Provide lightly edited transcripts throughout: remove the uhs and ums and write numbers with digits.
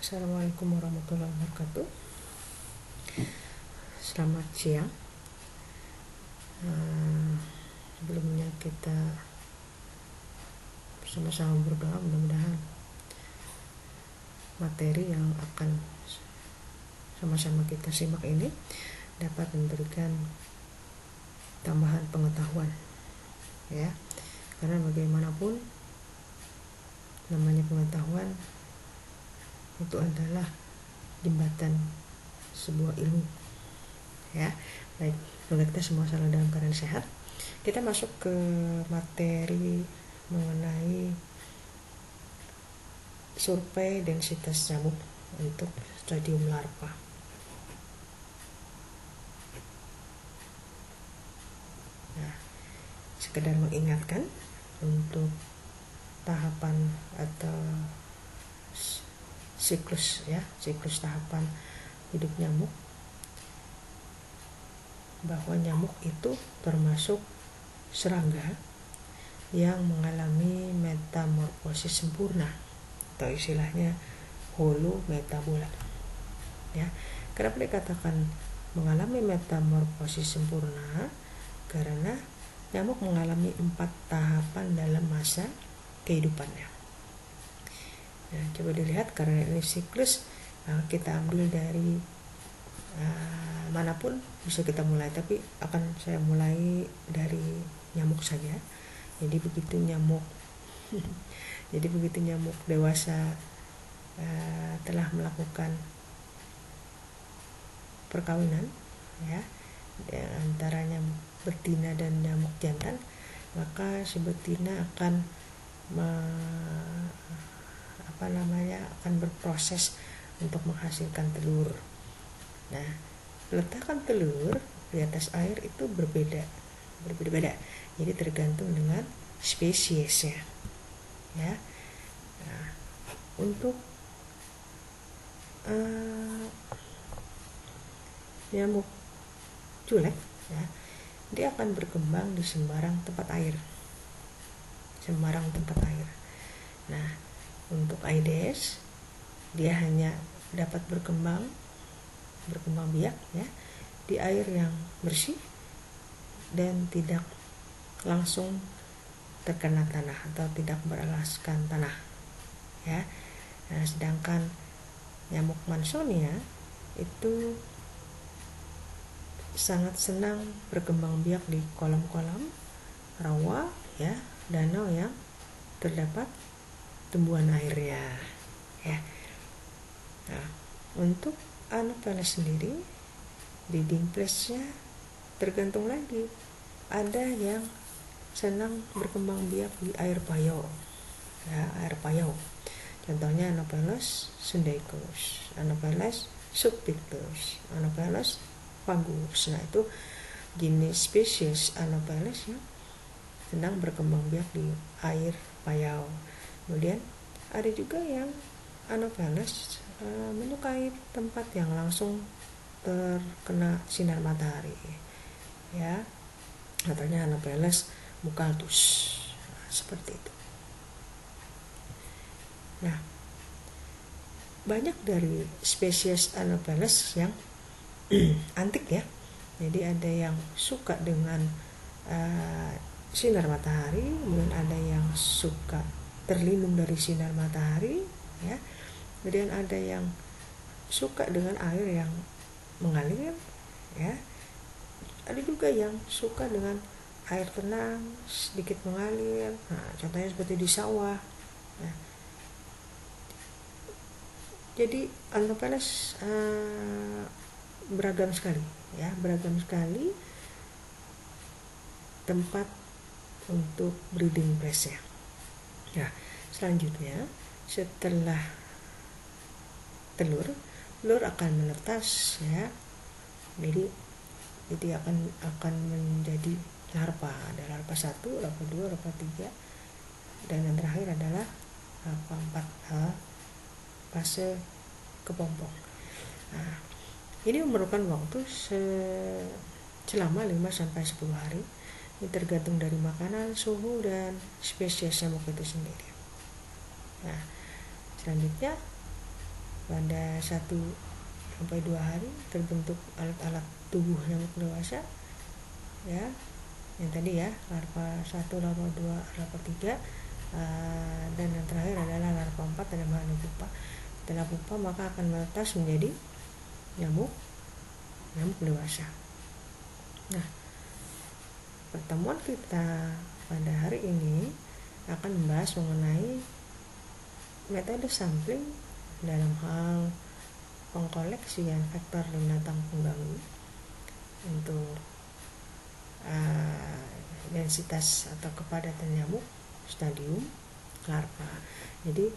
Assalamualaikum warahmatullahi wabarakatuh. Selamat siang. Sebelumnya kita bersama-sama berdoa, mudah-mudahan materi yang akan sama-sama kita simak ini dapat memberikan tambahan pengetahuan, ya. Karena bagaimanapun namanya pengetahuan itu adalah jembatan sebuah ilmu, ya. Baik, semoga kita semua selalu dalam keadaan sehat. Kita masuk ke materi mengenai survei densitas nyamuk untuk stadium larva. Nah, sekedar mengingatkan untuk tahapan atau siklus tahapan hidup nyamuk, bahwa nyamuk itu termasuk serangga yang mengalami metamorfosis sempurna atau istilahnya holometabola, ya. Kenapa dikatakan mengalami metamorfosis sempurna? Karena nyamuk mengalami 4 tahapan dalam masa kehidupannya. Nah, coba dilihat, karena ini siklus, kita ambil dari manapun bisa kita mulai, tapi akan saya mulai dari nyamuk saja. Jadi begitu nyamuk dewasa telah melakukan perkawinan, ya, antara nyamuk betina dan nyamuk jantan, maka si betina akan akan berproses untuk menghasilkan telur. Nah, peletakan telur di atas air itu berbeda. Jadi tergantung dengan spesiesnya, ya. Nah, untuk nyamuk culeg, ya, dia akan berkembang di sembarang tempat air. Nah, untuk Aedes dia hanya dapat berkembang biak, ya, di air yang bersih dan tidak langsung terkena tanah atau tidak beralaskan tanah, ya. Nah, sedangkan nyamuk Mansonia itu sangat senang berkembang biak di kolam-kolam rawa, ya, danau yang terdapat tumbuhan airnya, ya. Nah, untuk Anopheles sendiri, breeding place-nya tergantung lagi. Ada yang senang berkembang biak di air payau, ya, Contohnya Anopheles sundaicus, Anopheles subpictus, Anopheles fagus. Nah, itu jenis spesies Anopheles yang sedang berkembang biak di air payau. Kemudian ada juga yang Anopheles menyukai tempat yang langsung terkena sinar matahari, ya. Contohnya Anopheles bucaldus, seperti itu. Nah, banyak dari spesies Anopheles yang antik, ya. Jadi ada yang suka dengan sinar matahari, kemudian ada yang suka terlindung dari sinar matahari, ya. Kemudian ada yang suka dengan air yang mengalir, ya. Ada juga yang suka dengan air tenang, sedikit mengalir. Nah, contohnya seperti di sawah. Nah, jadi Anopheles beragam sekali tempat untuk breeding place-nya. Nah, selanjutnya setelah telur akan menetas, ya. Jadi akan menjadi larva. Ada larva 1, larva 2, larva 3, dan yang terakhir adalah larva 4, fase kepompong. Nah, ini memerlukan waktu selama 5-10 hari. Ini tergantung dari makanan, suhu, dan spesies nyamuk itu sendiri. Nah, selanjutnya pada 1 sampai 2 hari terbentuk alat-alat tubuh nyamuk dewasa ya, yang tadi ya, larva 1, larva 2, larva 3, dan yang terakhir adalah larva 4 dalam hal pupa. Setelah pupa maka akan menetas menjadi nyamuk dewasa. Nah, pertemuan kita pada hari ini akan membahas mengenai metode sampling dalam hal pengkoleksian vektor binatang pengganggu untuk densitas atau kepadatan nyamuk stadium larva. Jadi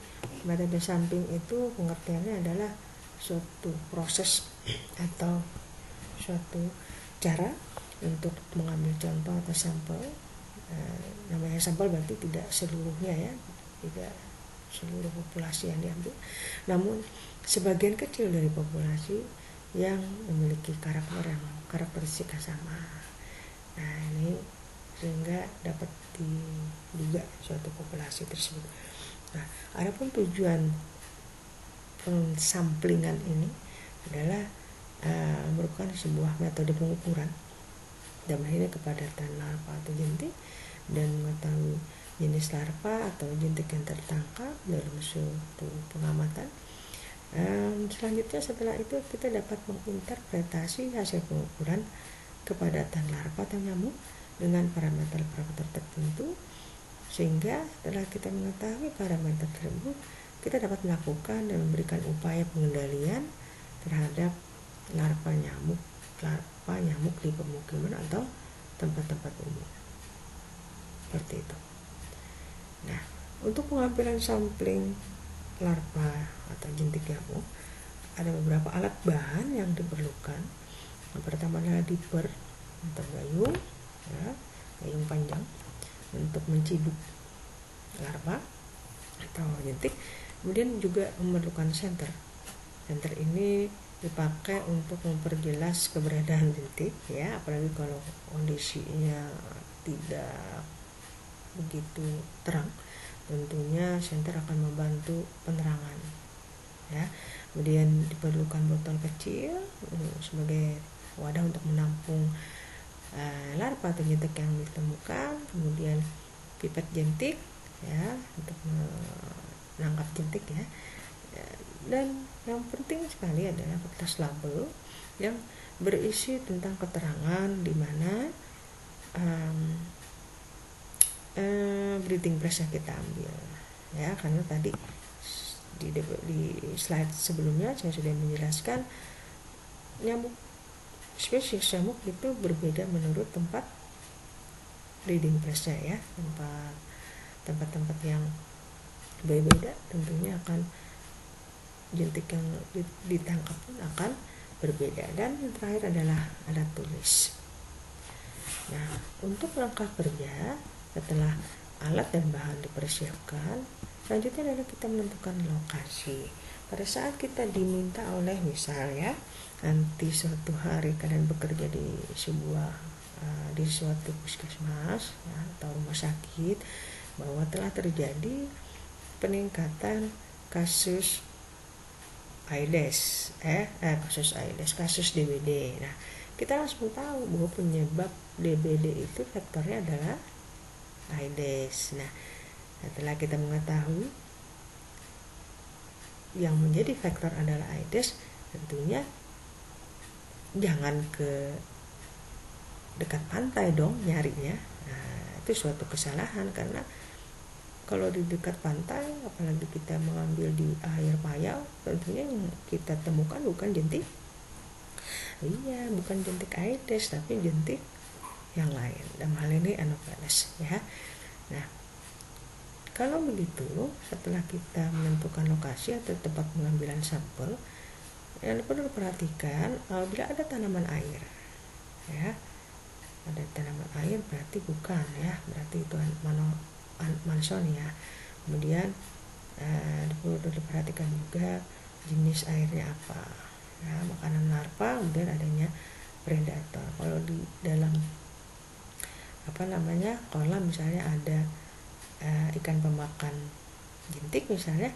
metode sampling itu pengertiannya adalah suatu proses atau suatu cara untuk mengambil contoh atau sampel. Namanya sampel berarti tidak seluruhnya ya, tidak seluruh populasi yang diambil, namun sebagian kecil dari populasi yang memiliki karakteristik yang sama. Nah, ini sehingga dapat diduga suatu populasi tersebut. Nah, adapun tujuan pensamplingan ini adalah merupakan sebuah metode pengukuran dalam ini kepadatan larva atau jentik dan mengetahui jenis larva atau jentik yang tertangkap dalam suatu pengamatan. Selanjutnya setelah itu kita dapat menginterpretasi hasil pengukuran kepadatan larva atau nyamuk dengan parameter-parameter tertentu, sehingga setelah kita mengetahui parameter tersebut kita dapat melakukan dan memberikan upaya pengendalian terhadap larva nyamuk di pemukiman atau tempat-tempat umum seperti itu. Nah, untuk pengambilan sampling larva atau jentik nyamuk ada beberapa alat bahan yang diperlukan. Yang pertama adalah dipper atau gayung ya, gayung panjang untuk menciduk larva atau jentik. Kemudian juga memerlukan senter. Senter ini dipakai untuk memperjelas keberadaan jentik ya, apalagi kalau kondisinya tidak begitu terang, tentunya senter akan membantu penerangan ya. Kemudian diperlukan botol kecil sebagai wadah untuk menampung larva atau jentik yang ditemukan, kemudian pipet jentik ya untuk menangkap jentik ya. Dan yang penting sekali adalah kertas label yang berisi tentang keterangan di mana breeding place yang kita ambil ya, karena tadi di slide sebelumnya saya sudah menjelaskan nyamuk spesies nyamuk itu berbeda menurut tempat breeding place-nya ya, tempat-tempat yang berbeda tentunya akan jentik yang ditangkap pun akan berbeda. Dan yang terakhir adalah alat tulis. Nah, untuk langkah kerja setelah alat dan bahan dipersiapkan, selanjutnya adalah kita menentukan lokasi. Pada saat kita diminta oleh misalnya nanti suatu hari kalian bekerja di suatu puskesmas ya, atau rumah sakit, bahwa telah terjadi peningkatan kasus Aedes, kasus DBD. Nah, kita langsung tahu bahwa penyebab DBD itu faktornya adalah Aedes. Nah, setelah kita mengetahui yang menjadi faktor adalah Aedes, tentunya jangan ke dekat pantai dong nyarinya. Nah, itu suatu kesalahan, karena kalau di dekat pantai, apalagi kita mengambil di air payau, tentunya yang kita temukan bukan jentik Aedes, tapi jentik yang lain, dalam hal ini Anopheles ya. Nah, kalau begitu setelah kita menentukan lokasi atau tempat pengambilan sampel, yang perlu diperhatikan bila ada tanaman air ya, ada tanaman air berarti bukan ya, berarti itu Mansonia. Kemudian perlu diperhatikan juga jenis airnya apa ya, makanan larva, kemudian adanya predator. Kalau di dalam kolam misalnya ada ikan pemakan jentik misalnya,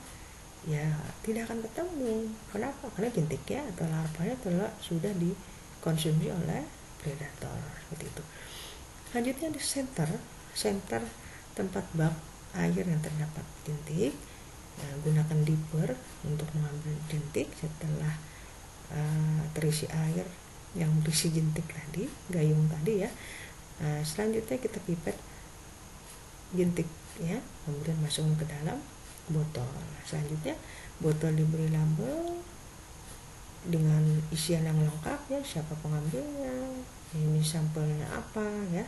ya tidak akan ketemu. Kenapa? Karena jentiknya atau larvanya sudah dikonsumsi oleh predator seperti itu. Selanjutnya di center tempat bak air yang terdapat jentik. Nah, gunakan dipper untuk mengambil jentik setelah terisi air yang berisi jentik tadi, gayung tadi ya. Selanjutnya kita pipet jentik ya, kemudian masukkan ke dalam botol. Selanjutnya botol diberi label dengan isian yang lengkap ya, siapa pengambilnya, ini sampelnya apa ya,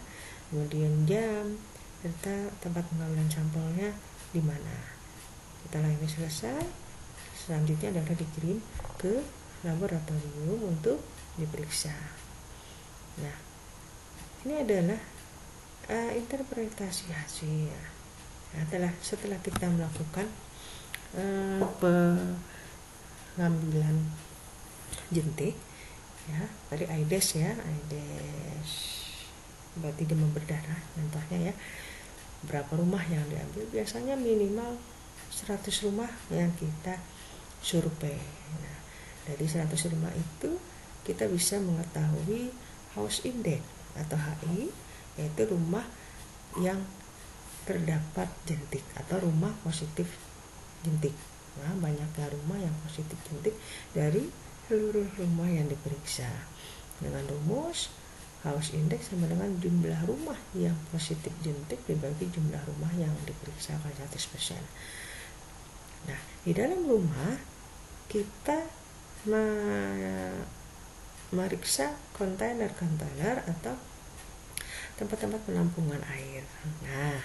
kemudian jam serta tempat pengambilan sampelnya di mana. Setelah ini selesai, selanjutnya adalah dikirim ke laboratorium untuk diperiksa. Nah, ini adalah interpretasi hasil. Setelah kita melakukan pengambilan jentik ya, tadi Aedes berarti demam berdarah contohnya ya, berapa rumah yang diambil, biasanya minimal 100 rumah yang kita survei. Nah, dari 100 rumah itu kita bisa mengetahui house index atau HI, yaitu rumah yang terdapat jentik atau rumah positif jentik. Nah, banyaknya rumah yang positif jentik dari seluruh rumah yang diperiksa. Dengan rumus house index sama dengan jumlah rumah yang positif jentik dibagi jumlah rumah yang diperiksa kali 100%. Nah, di dalam rumah kita meriksa kontainer-kontainer atau tempat-tempat penampungan air. Nah,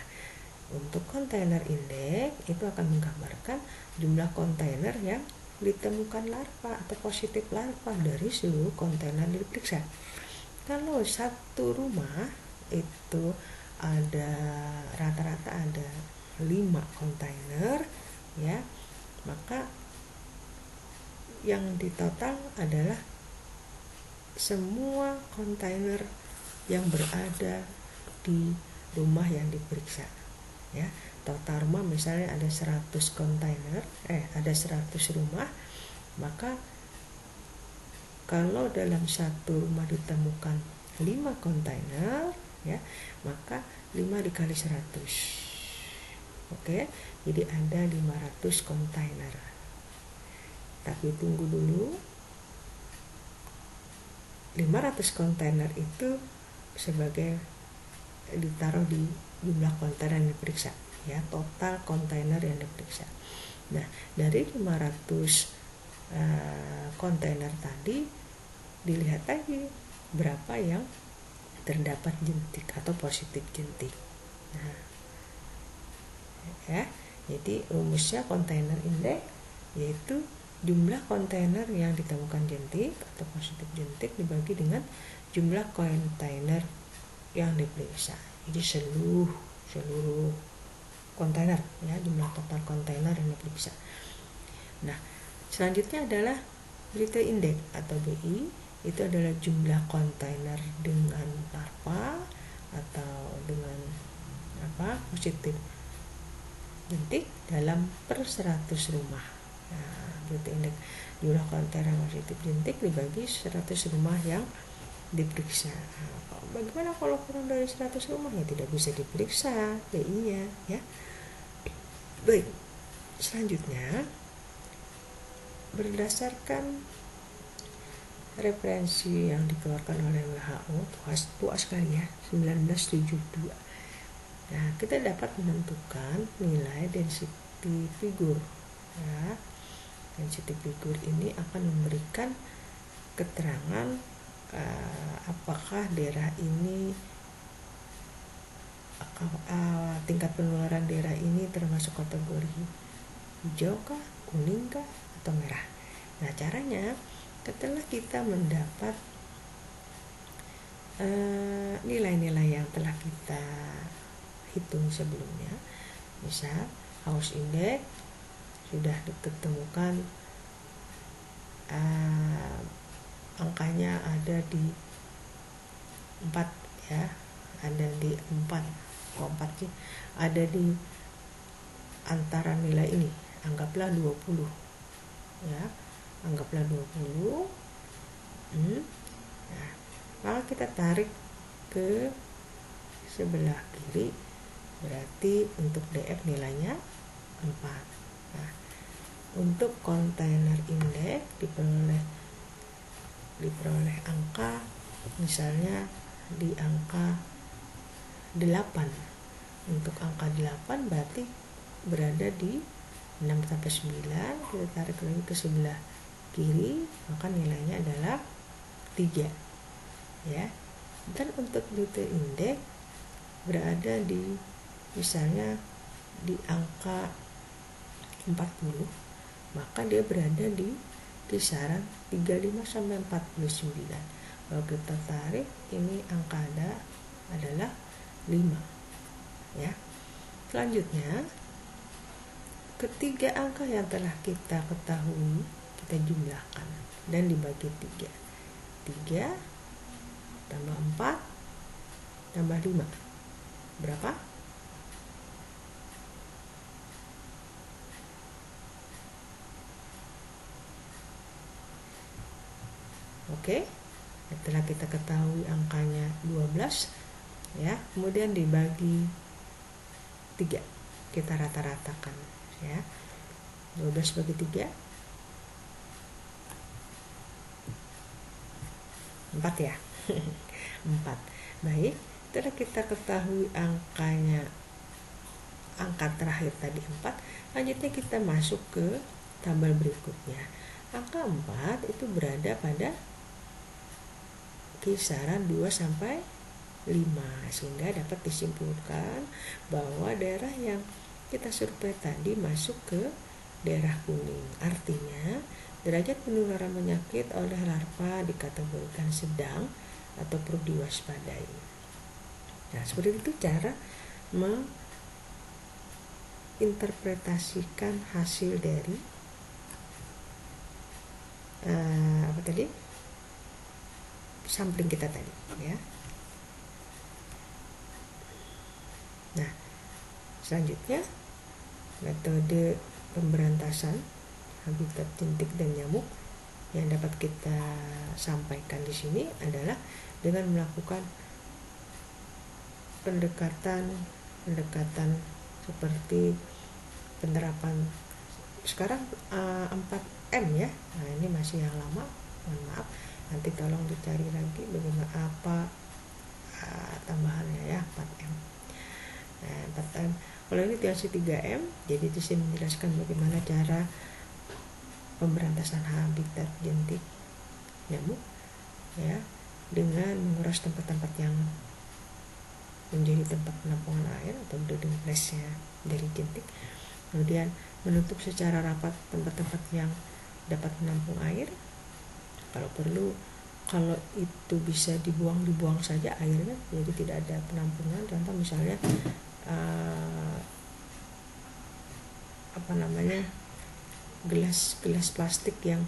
untuk kontainer indeks itu akan menggambarkan jumlah kontainer yang ditemukan larva atau positif larva dari seluruh kontainer yang diperiksa. Kalau satu rumah itu ada rata-rata ada 5 kontainer ya, maka yang ditotal adalah semua kontainer yang berada di rumah yang diperiksa ya. Total rumah misalnya ada 100 kontainer, ada 100 rumah, maka kalau dalam satu rumah ditemukan 5 kontainer ya, maka 5 dikali 100. Oke, jadi ada 500 kontainer. Tapi tunggu dulu, 500 kontainer itu sebagai ditaruh di jumlah kontainer yang diperiksa ya, total kontainer yang diperiksa. Nah, dari 500 kontainer tadi dilihat lagi berapa yang terdapat jentik atau positif jentik. Nah, ya, jadi rumusnya kontainer indeks yaitu jumlah kontainer yang ditemukan jentik atau positif jentik dibagi dengan jumlah kontainer yang diperiksa. Jadi seluruh kontainer ya, jumlah total kontainer yang diperiksa. Nah, selanjutnya adalah Brittany Index atau BI, itu adalah jumlah kontainer dengan larva atau dengan positif jentik dalam per 100 rumah. Nah, Brittany Index jumlah kontainer positif jentik dibagi 100 rumah yang diperiksa. Bagaimana kalau kurang dari 100 rumah? Ya tidak bisa diperiksa BI-nya ya. Baik, selanjutnya berdasarkan referensi yang dikeluarkan oleh WHO, tua sekali ya, 1972. Nah, kita dapat menentukan nilai density figure ya. Density figure ini akan memberikan keterangan apakah daerah ini tingkat penularan daerah ini termasuk kategori hijau kah, kuning kah, atau merah. Nah, caranya setelah kita mendapat nilai-nilai yang telah kita hitung sebelumnya, misal house index sudah ditemukan angkanya ada di 4 ya, ada di 4 ada di antara nilai ini anggaplah 20 ya, anggaplah 20. Nah, maka kita tarik ke sebelah kiri, berarti untuk DF nilainya 4. Nah, untuk kontainer indeks diperoleh angka misalnya di angka 8. Untuk angka 8 berarti berada di 6 sampai 9. Kita tarik lagi ke sebelah kiri, maka nilainya adalah 3 ya. Dan untuk detail indeks berada di misalnya di angka 40, maka dia berada di kisaran 35 sampai 49. Kalau kita tarik ini angka adalah 5 ya. Selanjutnya ketiga angka yang telah kita ketahui kita jumlahkan dan dibagi 3. 3 tambah 4 tambah 5 berapa? Oke, setelah kita ketahui angkanya 12 ya, kemudian dibagi 3, kita rata-ratakan ya. 12 bagi 3 4 ya. 4. Baik, setelah kita ketahui angkanya, angka terakhir tadi 4, lanjutnya kita masuk ke tabel berikutnya. Angka 4 itu berada pada kisaran 2 sampai 5, sehingga dapat disimpulkan bahwa daerah yang kita survei tadi masuk ke daerah kuning. Artinya derajat penularan penyakit oleh larva dikategorikan sedang atau perlu diwaspadai. Nah, seperti itu cara menginterpretasikan hasil dari sampling kita tadi ya. Nah, selanjutnya metode pemberantasan habitat jentik dan nyamuk yang dapat kita sampaikan di sini adalah dengan melakukan pendekatan seperti penerapan sekarang 4M ya. Nah, ini masih yang lama, mohon maaf, nanti tolong dicari lagi bagaimana apa tambahannya ya. 4M. Nah, 4M. Kalau ini versi 3M, jadi di sini menjelaskan bagaimana cara pemberantasan habitat jentik nyamuk ya, dengan menguras tempat-tempat yang menjadi tempat penampungan air atau breeding place-nya dari jentik, kemudian menutup secara rapat tempat-tempat yang dapat menampung air. Kalau perlu, kalau itu bisa dibuang saja airnya, jadi tidak ada penampungan. Contoh misalnya gelas plastik yang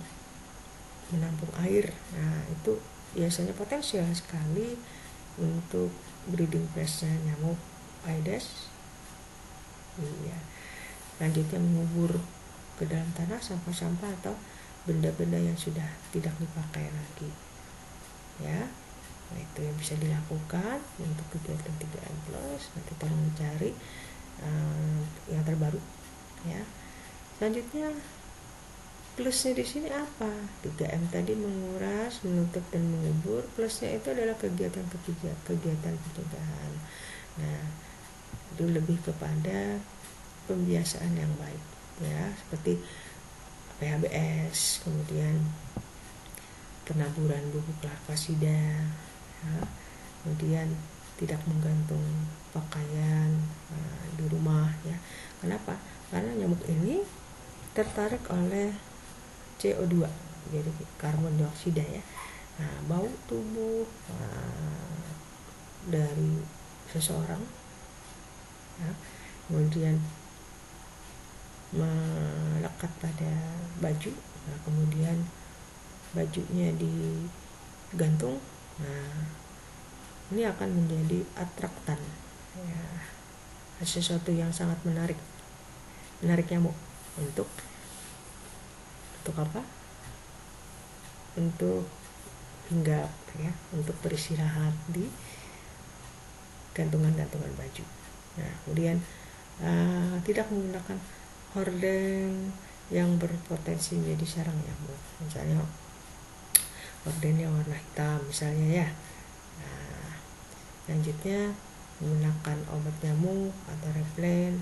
menampung air. Nah, itu biasanya potensial sekali untuk breeding place-nya nyamuk Aedes. Iya. Lanjutnya mengubur ke dalam tanah sampah-sampah atau benda-benda yang sudah tidak dipakai lagi. Ya. Nah, itu yang bisa dilakukan untuk kegiatan 3M+. Nanti tolong mencari yang terbaru ya. Selanjutnya plusnya di sini apa? 3M tadi menguras, menutup dan mengubur. Plusnya itu adalah kegiatan pencegahan. Nah, itu lebih kepada pembiasaan yang baik ya, seperti PHBS, kemudian penaburan bubuk larvasida ya, kemudian tidak menggantung pakaian di rumah ya. Kenapa? Karena nyamuk ini tertarik oleh CO2, jadi karbon dioksida ya. Nah, bau tubuh dari seseorang ya, kemudian melekat pada baju, nah, kemudian bajunya digantung. Nah, ini akan menjadi atraktan ya, sesuatu yang sangat menarik nyamuk untuk apa? Untuk hinggap ya, untuk beristirahat di gantungan-gantungan baju. Nah, kemudian tidak menggunakan horden yang berpotensi menjadi sarang nyamuk. Misalnya hordennya warna hitam misalnya ya. Nah, selanjutnya menggunakan obat nyamuk atau repelen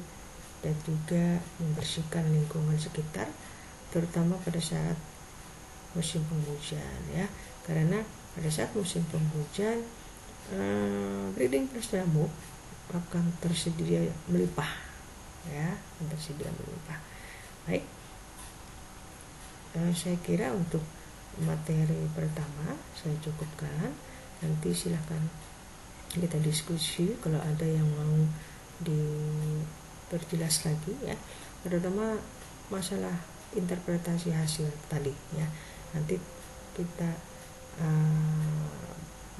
dan juga membersihkan lingkungan sekitar, terutama pada saat musim penghujan ya, karena pada saat musim penghujan breeding plus nyamuk akan tersedia melimpah ya, Baik, saya kira untuk materi pertama saya cukupkan. Nanti silahkan kita diskusi kalau ada yang mau diperjelas lagi ya, terutama masalah interpretasi hasil tadi ya. Nanti kita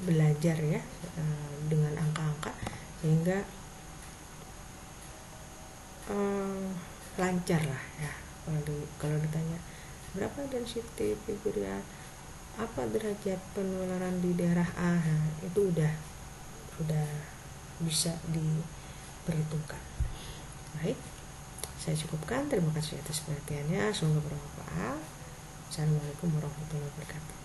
belajar ya dengan angka-angka sehingga lancar lah ya. Kalau ditanya berapa density figuria, apa derajat penularan di daerah A, nah, itu udah bisa diperhitungkan. Baik, saya cukupkan. Terima kasih atas perhatiannya, semoga bermanfaat. Assalamualaikum warahmatullahi wabarakatuh.